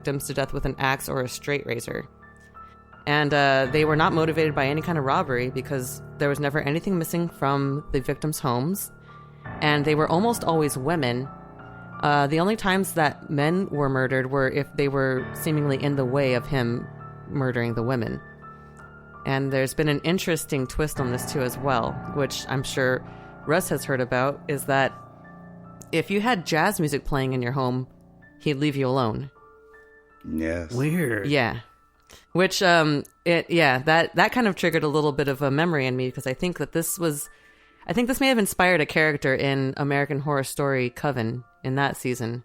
victims to death with an axe or a straight razor. And they were not motivated by any kind of robbery because there was never anything missing from the victims' homes. And they were almost always women. The only times that men were murdered were if they were seemingly in the way of him murdering the women. And there's been an interesting twist on this too as well, which I'm sure Russ has heard about, is that if you had jazz music playing in your home, he'd leave you alone. Yes. Weird. Yeah. Which, that kind of triggered a little bit of a memory in me, because I think this may have inspired a character in American Horror Story Coven in that season.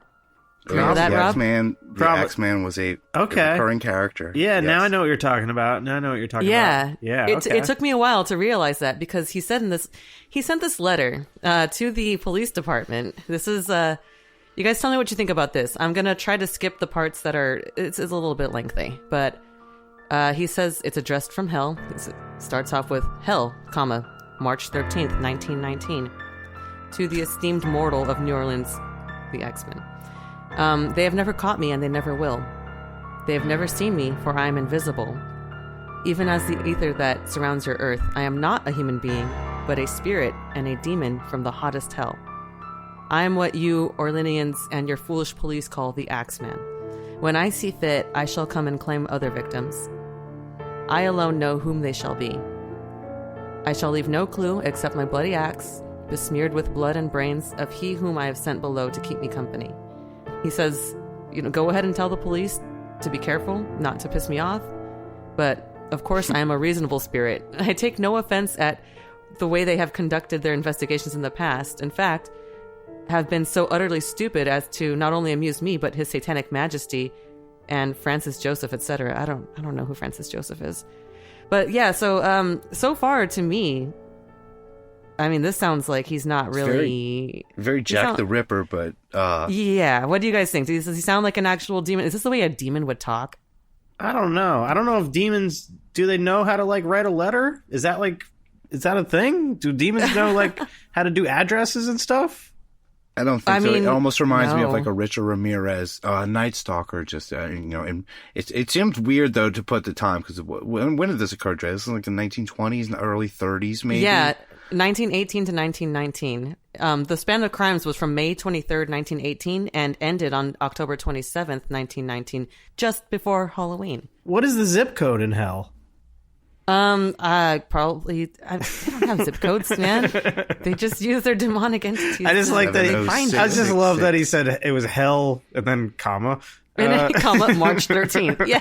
Remember that, Rob? The Axeman was a recurring character. Yeah, yes. Now I know what you're talking about. Yeah. It took me a while to realize that, because he sent this letter to the police department. This is you guys tell me what you think about this. I'm gonna try to skip the parts that are it's a little bit lengthy, but he says it's addressed from hell. It starts off with hell, March 13th, 1919, to the esteemed mortal of New Orleans, the X-Men. They have never caught me, and they never will. They have never seen me, for I am invisible. Even as the ether that surrounds your earth, I am not a human being, but a spirit and a demon from the hottest hell. I am what you, Orleanians, and your foolish police call the Axeman. When I see fit, I shall come and claim other victims. I alone know whom they shall be. I shall leave no clue except my bloody axe, besmeared with blood and brains of he whom I have sent below to keep me company. He says, go ahead and tell the police to be careful, not to piss me off. But, of course, I am a reasonable spirit. I take no offense at the way they have conducted their investigations in the past. In fact, have been so utterly stupid as to not only amuse me, but His Satanic Majesty and Francis Joseph, etc. I don't know who Francis Joseph is. But yeah, so far to me, I mean, this sounds like he's not really... Very Jack the Ripper, but... Yeah, what do you guys think? Does he sound like an actual demon? Is this the way a demon would talk? I don't know. I don't know if demons... Do they know how to, write a letter? Is that a thing? Do demons know, how to do addresses and stuff? I don't think so. It almost reminds me of a Richard Ramirez Night Stalker. Just and it seems weird though to put the time, because when did this occur, Drea? This is the 1920s, early 30s, maybe. Yeah, 1918 to 1919. The span of crimes was from May 23rd, 1918, and ended on October 27th, 1919, just before Halloween. What is the zip code in hell? Probably, they don't have zip codes, man. They just use their demonic entities. I just like that. I just love that he said it was hell and then comma. And then March 13th. Yeah.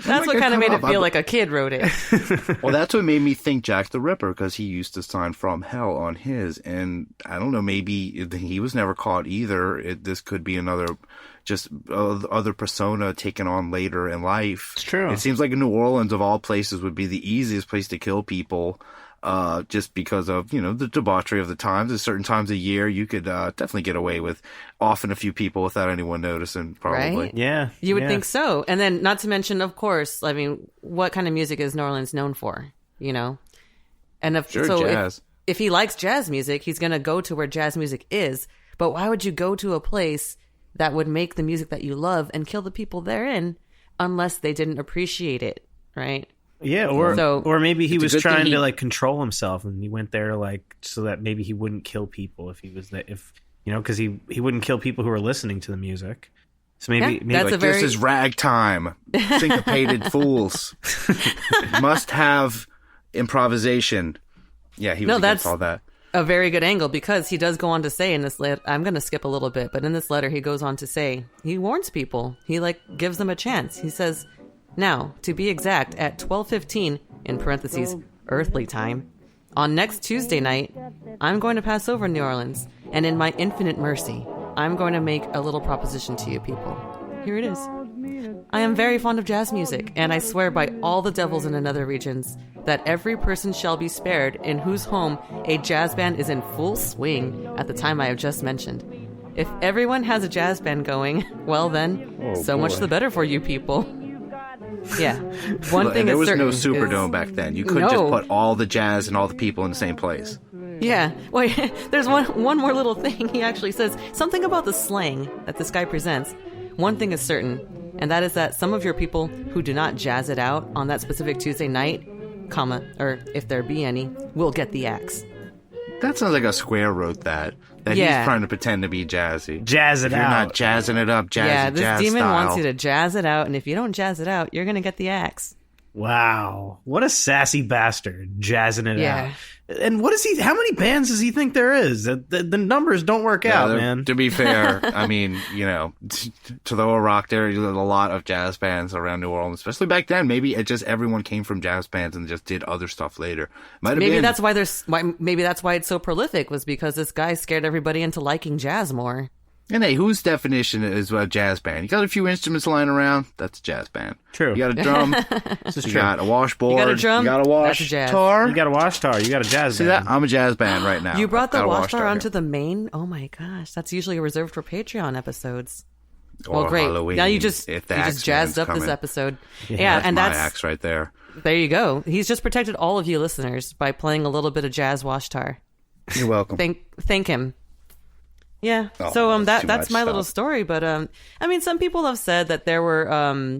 That's what kind of made it feel like a kid wrote it. Well, that's what made me think Jack the Ripper, because he used to sign from hell on his. And I don't know, maybe he was never caught either. This could be another other persona taken on later in life. It's true. It seems like New Orleans, of all places, would be the easiest place to kill people. Just because of, the debauchery of the times. At certain times of year, you could definitely get away with offing a few people without anyone noticing, probably. Right? Yeah. You would think so. And then, not to mention, of course, I mean, what kind of music is New Orleans known for, And jazz. If he likes jazz music, he's going to go to where jazz music is. But why would you go to a place that would make the music that you love and kill the people therein unless they didn't appreciate it, right? Yeah, or maybe he was trying to control himself, and he went there so that maybe he wouldn't kill people if he was there, because he wouldn't kill people who were listening to the music. So maybe this is ragtime, syncopated fools must have improvisation. Yeah, he was against all that. A very good angle, because he does go on to say in this letter, I'm going to skip a little bit, but in this letter he goes on to say, he warns people. He gives them a chance. He says, now, to be exact, at 12:15, in parentheses, earthly time, on next Tuesday night, I'm going to pass over New Orleans, and in my infinite mercy, I'm going to make a little proposition to you people. Here it is. I am very fond of jazz music, and I swear by all the devils in another regions that every person shall be spared in whose home a jazz band is in full swing at the time I have just mentioned. If everyone has a jazz band going, well then, much the better for you people. Yeah. One thing there is was certain no Superdome back then. You couldn't just put all the jazz and all the people in the same place. Yeah. Well, there's one more little thing. He actually says something about the slang that this guy presents. One thing is certain. and that is that some of your people who do not jazz it out on that specific Tuesday night, or if there be any, will get the axe. That sounds like a Square wrote that he's trying to pretend to be jazzy. Jazz it out. You're not jazzing it up, this jazz demon style. wants you to jazz it out, and if you don't jazz it out, you're going to get the axe. Wow. What a sassy bastard, jazzing it out. And what is he? How many bands does he think there is? The numbers don't work out, man. To be fair, I mean, to throw a rock there, there's a lot of jazz bands around New Orleans, especially back then. Maybe it just everyone came from jazz bands and just did other stuff later. Maybe that's why it's so prolific, was because this guy scared everybody into liking jazz more. And hey, whose definition is a jazz band? You got a few instruments lying around, that's a jazz band. True. You got a drum, you got a washboard, you got a drum, you got a wash tar. You got a wash tar, you got a jazz See band. that? I'm a jazz band right now. You brought the wash tar onto the main? Oh my gosh, that's usually reserved for Patreon episodes. Or well, great. Halloween, now you just jazzed up coming. This episode. That's and my axe right there. There you go. He's just protected all of you listeners by playing a little bit of jazz wash tar. You're welcome. Thank him. Yeah. Oh, so that's my little story, but I mean, some people have said that there were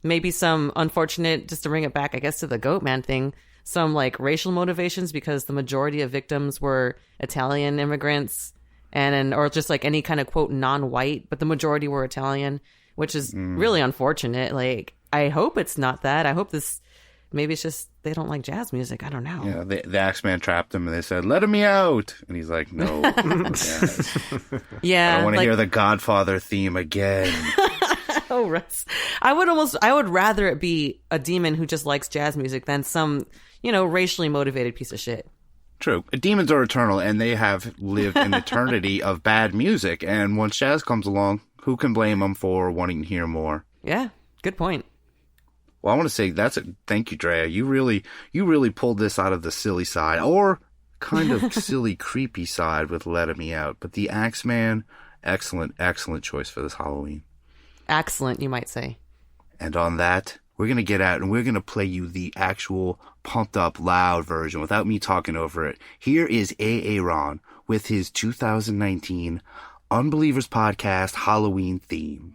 maybe some unfortunate, just to bring it back, I guess, to the Goat Man thing, some like racial motivations, because the majority of victims were Italian immigrants or just like any kind of quote non-white, but the majority were Italian, which is really unfortunate. Like, I hope it's not that. I hope maybe it's just they don't like jazz music. I don't know. Yeah, the Axeman trapped him and they said, "Let me out." And he's like, "No." Yeah. I don't want to hear the Godfather theme again. Oh, Russ. I would rather it be a demon who just likes jazz music than some, racially motivated piece of shit. True. Demons are eternal, and they have lived an eternity of bad music. And once jazz comes along, who can blame them for wanting to hear more? Yeah, good point. Well, I want to say thank you, Drea. You really pulled this out of the silly side, or kind of silly, creepy side with letting me out. But the Axeman, excellent choice for this Halloween. Excellent, you might say. And on that, we're going to get out and we're going to play you the actual pumped up loud version without me talking over it. Here is Aaron with his 2019 Unbelievers Podcast Halloween theme.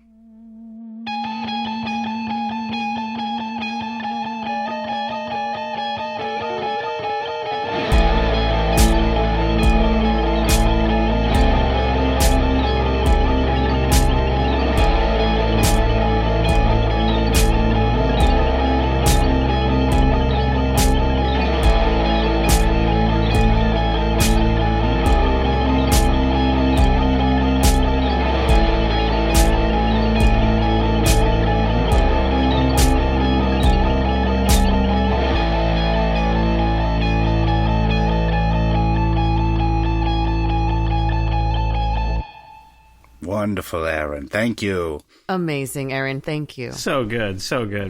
Wonderful, Aaron. Thank you. Amazing, Aaron. Thank you. So good,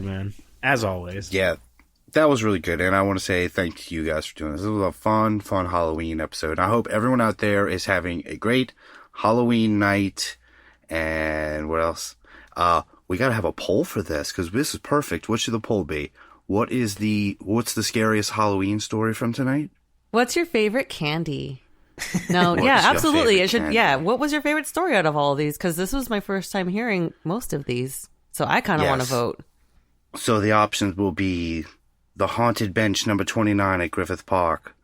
man. As always. Yeah, that was really good. And I want to say thank you guys for doing this. This was a fun Halloween episode. I hope everyone out there is having a great Halloween night. And what else? We got to have a poll for this because this is perfect. What should the poll be? What's the scariest Halloween story from tonight? What's your favorite candy? No, yeah, absolutely. It should. Candy? Yeah. What was your favorite story out of all of these? Because this was my first time hearing most of these, so I kind of want to vote. So the options will be the haunted bench number 29 at Griffith Park,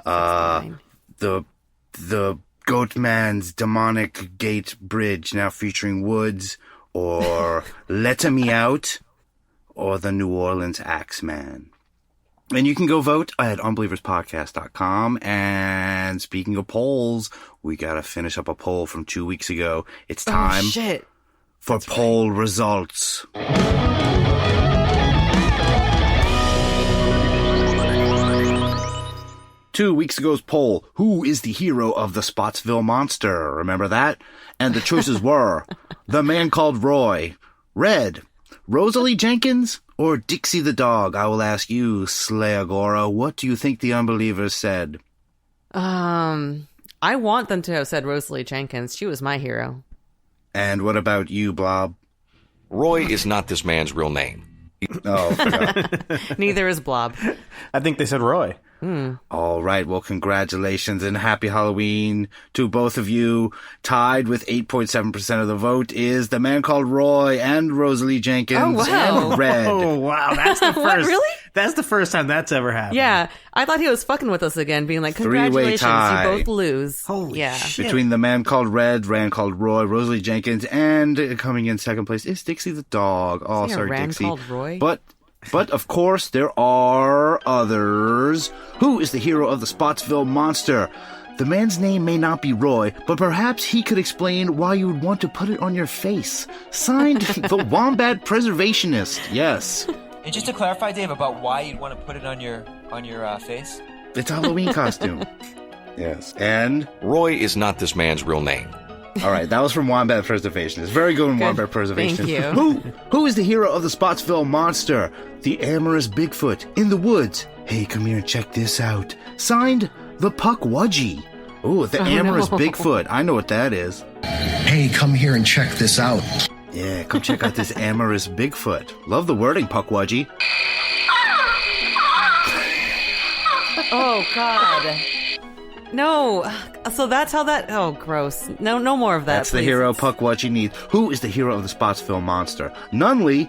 the Goatman's demonic gate bridge now featuring woods, or Let Me Out, or the New Orleans Axeman. And you can go vote at UnbelieversPodcast.com. And speaking of polls, we got to finish up a poll from 2 weeks ago. It's time for poll results. 2 weeks ago's poll, who is the hero of the Spotsville Monster? Remember that? And the choices were The Man Called Roy, Red, Rosalie Jenkins, or Dixie the Dog. I will ask you, Slayagora, what do you think the unbelievers said? I want them to have said Rosalie Jenkins. She was my hero. And what about you, Blob? Roy is not this man's real name. Oh, Neither is Blob. I think they said Roy. All right. Well, congratulations and happy Halloween to both of you. Tied with 8.7% of the vote is The Man Called Roy and Rosalie Jenkins and Red. Oh, wow. That's the first. What, really? That's the first time that's ever happened. Yeah. I thought he was fucking with us again, being like, congratulations, tie. you both lose. Holy shit. Between The Man Called Red, Rand Called Roy, Rosalie Jenkins, and coming in second place is Dixie the dog. Oh, sorry, Rand Dixie. Called Roy? But of course, there are others. Who is the hero of the Spotsville Monster? The man's name may not be Roy, but perhaps he could explain why you would want to put it on your face. Signed, the Wombat Preservationist. Yes. And just to clarify, Dave, about why you'd want to put it on your face? It's a Halloween costume. Yes. And Roy is not this man's real name. all right, that was from Wombat Preservationist. Very good, Wombat Preservationist. Thank you. Who is the hero of the Spotsville Monster? The amorous Bigfoot in the woods. Hey, come here and check this out. Signed, the Puckwudgie. Ooh, the amorous no. Bigfoot. I know what that is. Hey, come here and check this out. Yeah, come check out this amorous Bigfoot. Love the wording, Puckwudgie. Oh, God. No. So that's how that... Oh, gross. No more of that, That's please. the hero Puckwudgie needs. Who is the hero of the Spotsville Monster? Nunley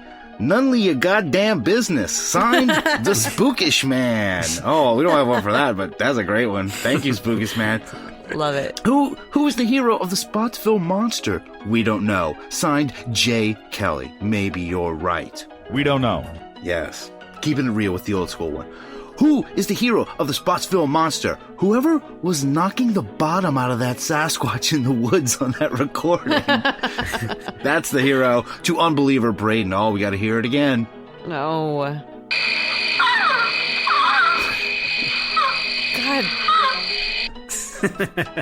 your goddamn business. Signed, the Spookish Man. Oh, we don't have one for that, but that's a great one. Thank you, Spookish Man. Love it. Who is the hero of the Spotsville Monster? We don't know. Signed, J. Kelly. Maybe you're right. We don't know. Yes. Keeping it real with the old school one. Who is the hero of the Spotsville Monster? Whoever was knocking the bottom out of that Sasquatch in the woods on that recording. That's the hero to Unbeliever Braden. Oh, we got to hear it again. No.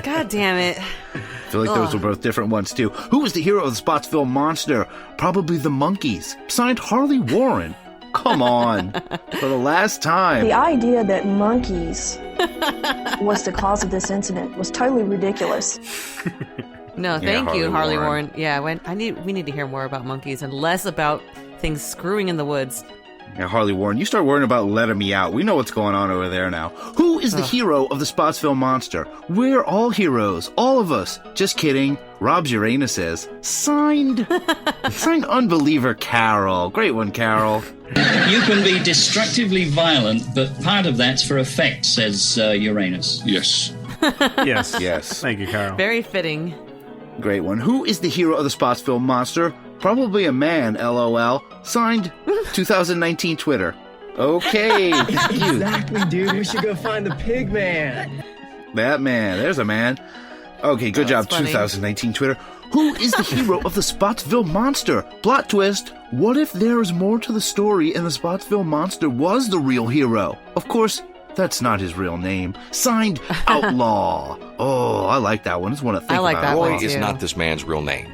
God damn it. I feel like those were both different ones, too. Who is the hero of the Spotsville Monster? Probably the monkeys. Signed, Harley Warren. Come on. For the last time. The idea that monkeys was the cause of this incident was totally ridiculous. No, thank you, Harley Warren. Yeah, we need to hear more about monkeys and less about things screwing in the woods. Yeah, Harley Warren, you start worrying about letting me out. We know what's going on over there now. Who is the hero of the Spotsville Monster? We're all heroes. All of us. Just kidding. Rob's Uranus is. Signed Unbeliever Carol. Great one, Carol. You can be destructively violent, but part of that's for effect, says Uranus. Yes. Yes. Yes. Thank you, Carol. Very fitting. Great one. Who is the hero of the Spotsville Monster? Probably a man, LOL. Signed, 2019 Twitter. Okay. Thank you. Exactly, dude. We should go find the Pigman. That man. There's a man. Okay, good job, funny. 2019 Twitter. Who is the hero of the Spotsville Monster? Plot twist. What if there is more to the story and the Spotsville Monster was the real hero? Of course, that's not his real name. Signed, Outlaw. Oh, I like that one. Just want to think I like about that it. one. Roy is too. not this man's real name.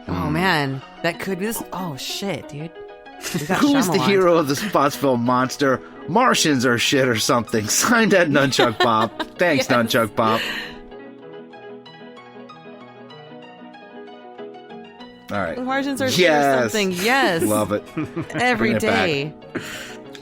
Oh, man. That could be this. Oh, shit, dude. We got Who is the Shyamalan. hero of the Spotsville Monster? Martians are shit or something. Signed at Nunchuck Bob. Thanks, Yes. Nunchuck Bob. All right. Martians are Yes. something. Yes. Love it. Every Bring it back. day.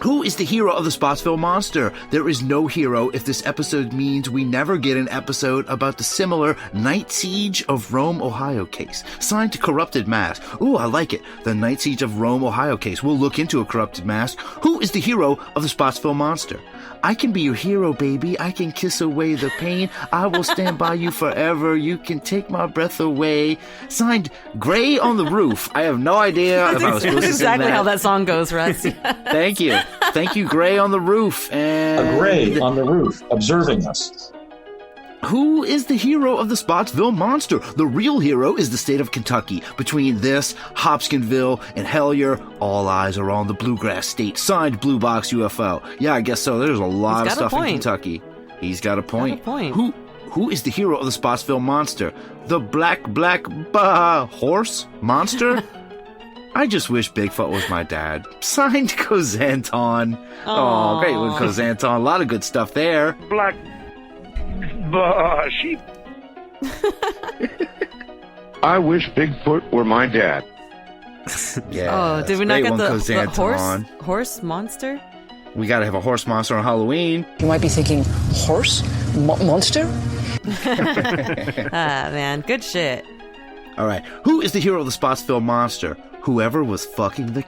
Who is the hero of the Spotsville Monster? There is no hero if this episode means we never get an episode about the similar Night Siege of Rome, Ohio case. Signed to Corrupted Mask. Ooh, I like it. The Night Siege of Rome, Ohio case. We'll look into a Corrupted Mask. Who is the hero of the Spotsville Monster? I can be your hero, baby. I can kiss away the pain. I will stand by you forever. You can take my breath away. Signed, Gray on the Roof. I have no idea if I was supposed to That's sing exactly that. how that song goes, Russ. Thank you. Thank you, Gray on the Roof. And Gray on the roof, observing us. who is the hero of the Spotsville Monster? The real hero is the state of Kentucky. Between this, Hopkinsville, and Hellier, all eyes are on the Bluegrass State. Signed, Blue Box UFO. Yeah, I guess so. There's a lot of He's got a stuff in point. Kentucky. He's got a point. Got a point. Who is the hero of the Spotsville Monster? The black horse monster? I just wish Bigfoot was my dad. Signed, Kozanton. Oh, great one, Kozanton. A lot of good stuff there. Black sheep. I wish Bigfoot were my dad. Yeah. Oh, did we not great get one, the Kozanton. horse monster? We got to have a horse monster on Halloween. You might be thinking, horse? Monster? Man, good shit. All right. Who is the hero of the Spotsville monster? Whoever was fucking the